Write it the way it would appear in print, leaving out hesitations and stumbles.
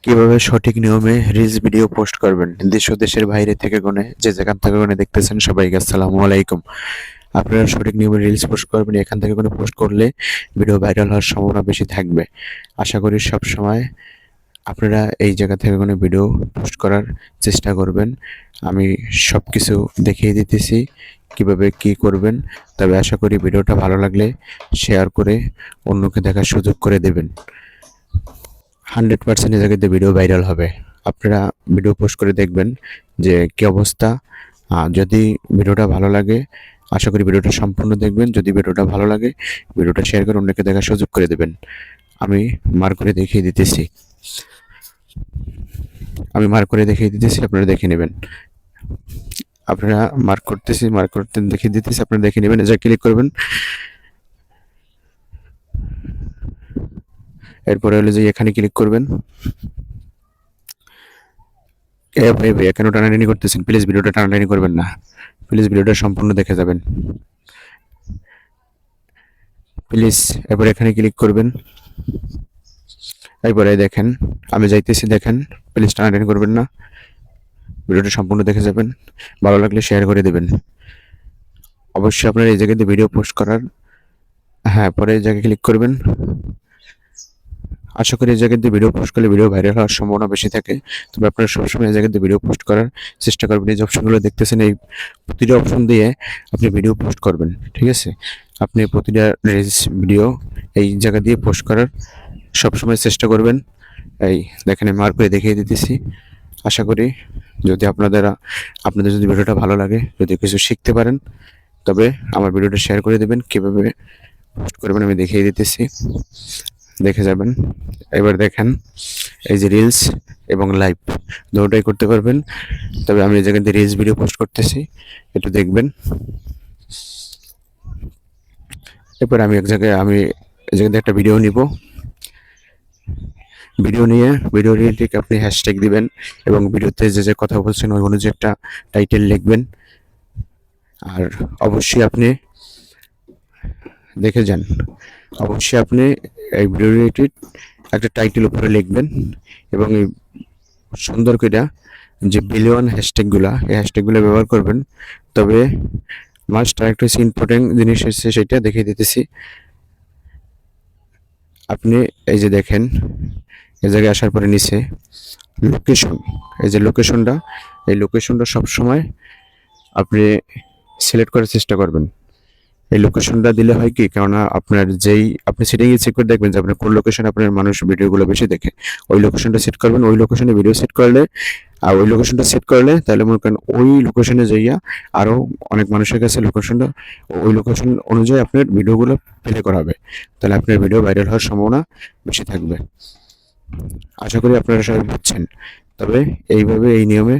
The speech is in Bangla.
কিভাবে সঠিক নিয়মে রিলস ভিডিও পোস্ট করবেন। দেশ ও দেশের বাইরে থেকে যে যেখান থেকে দেখতেছেন সবাইকে আসসালামু আলাইকুম। আপনারা সঠিক নিয়মে রিলস পোস্ট করবেন, এখান থেকে পোস্ট করলে ভিডিও ভাইরাল হওয়ার সম্ভাবনা বেশি থাকবে। আশা করি সব সময় আপনারা এই জায়গা থেকে ভিডিও পোস্ট করার চেষ্টা করবেন। আমি সব কিছু দেখিয়ে দিতেছি কিভাবে কি করবেন। তবে আশা করি ভিডিওটা ভালো লাগলে শেয়ার করে অন্যকে দেখার সুযোগ করে দেবেন। 100% এই জায়গাতে ভিডিও ভাইরাল হবে। আপনারা ভিডিও পোস্ট করে দেখবেন যে কি অবস্থা। যদি ভিডিওটা ভালো লাগে, আশা করি ভিডিওটা সম্পূর্ণ দেখবেন। যদি ভিডিওটা ভালো লাগে, ভিডিওটা শেয়ার করে অন্যকে দেখার সুযোগ করে দেবেন। আমি মার্ক করে দেখিয়ে দিতেছি আপনারা দেখে নেবেন। আপনারা মার্ক করতে দেখিয়ে দিতেছি, আপনারা দেখে নেবেন। যা ক্লিক করবেন, এরপরে হলো যে এখানে ক্লিক করবেন। ভাই কেন টানাটানি করতেছেন? প্লিজ ভিডিওটা টানাটানি করবেন না। প্লিজ ভিডিওটা সম্পূর্ণ দেখে যাবেন প্লিজ। এরপর এখানে ক্লিক করবেন। এরপরে দেখেন আমি যাইতেছি, দেখেন। প্লিজ টানাটানি করবেন না, ভিডিওটা সম্পূর্ণ দেখে যাবেন। ভালো লাগলে শেয়ার করে দেবেন। অবশ্যই আপনার এই জায়গাতে ভিডিও পোস্ট করার, হ্যাঁ, পরে এই জায়গায় ক্লিক করবেন। আশা করি এই জায়গাতে ভিডিও পোস্ট করলে ভিডিও ভাইরাল হওয়ার সম্ভাবনা বেশি থাকে। তবে আপনারা সবসময় এই জায়গাতে ভিডিও পোস্ট করার চেষ্টা করবেন। এই যে অপশনগুলো দেখতেছেন, এই প্রতিটা অপশন দিয়ে আপনি ভিডিও পোস্ট করবেন, ঠিক আছে? আপনি প্রতিটা রিলস ভিডিও এই জায়গা দিয়ে পোস্ট করার সবসময় চেষ্টা করবেন। এই দেখেন আমি মার্ক করে দেখিয়ে দিতেছি। আশা করি যদি আপনাদের যদি ভিডিওটা ভালো লাগে, যদি কিছু শিখতে পারেন, তবে আমার ভিডিওটা শেয়ার করে দেবেন। কীভাবে পোস্ট করবেন আমি দেখিয়ে দিতেছি, দেখে যাবেন। এবার দেখেন এই যে রিলস এবং লাইভ দুটোই করতে পারবেন। তবে আমি এই জায়গাতে রিলস ভিডিও পোস্ট করতেছি, একটু দেখবেন। এরপর আমি এই জায়গাতে একটা ভিডিও নিব। ভিডিও নিয়ে ভিডিও রিলেটেড আপনি হ্যাশট্যাগ দিবেন এবং ভিডিওতে যে কথা বলছেন ওই অনুযায়ী একটা টাইটেল লিখবেন। আর অবশ্যই আপনি দেখে যান, অবশ্যই আপনি এই ভিডিও রিলেটেড একটা টাইটেল উপরে লিখবেন এবং এই সুন্দর করে যে বিলিয়ন হ্যাশট্যাগুলো, এই হ্যাশট্যাগুলো ব্যবহার করবেন। তবে মাস্ট আরেকটা ইম্পর্টেন্ট জিনিস হচ্ছে, সেটা দেখিয়ে দিতেছি। আপনি এই যে দেখেন, এই জায়গায় আসার পরে নিচে লোকেশন, এই যে লোকেশনটা সবসময় আপনি সিলেক্ট করার চেষ্টা করবেন। এই লোকেশনটা দিলে হয় কি, কেননা আপনি সেটিংয়ে চেক করে দেখবেন যে আপনার কোন লোকেশনে আপনার মানুষ ভিডিওগুলো বেশি দেখে। ওই লোকেশনটা সেট করবেন। ওই লোকেশনে ভিডিও সেট করলে, আর ওই লোকেশনটা সেট করলে তাহলে মনে করেন ওই লোকেশনে যাইয়া আরও অনেক মানুষের কাছে ওই লোকেশন অনুযায়ী আপনার ভিডিওগুলো প্লে করা হবে। তাহলে আপনার ভিডিও ভাইরাল হওয়ার সম্ভাবনা বেশি থাকবে। আশা করি আপনারা সবাই বুঝছেন। তবে এইভাবে এই নিয়মে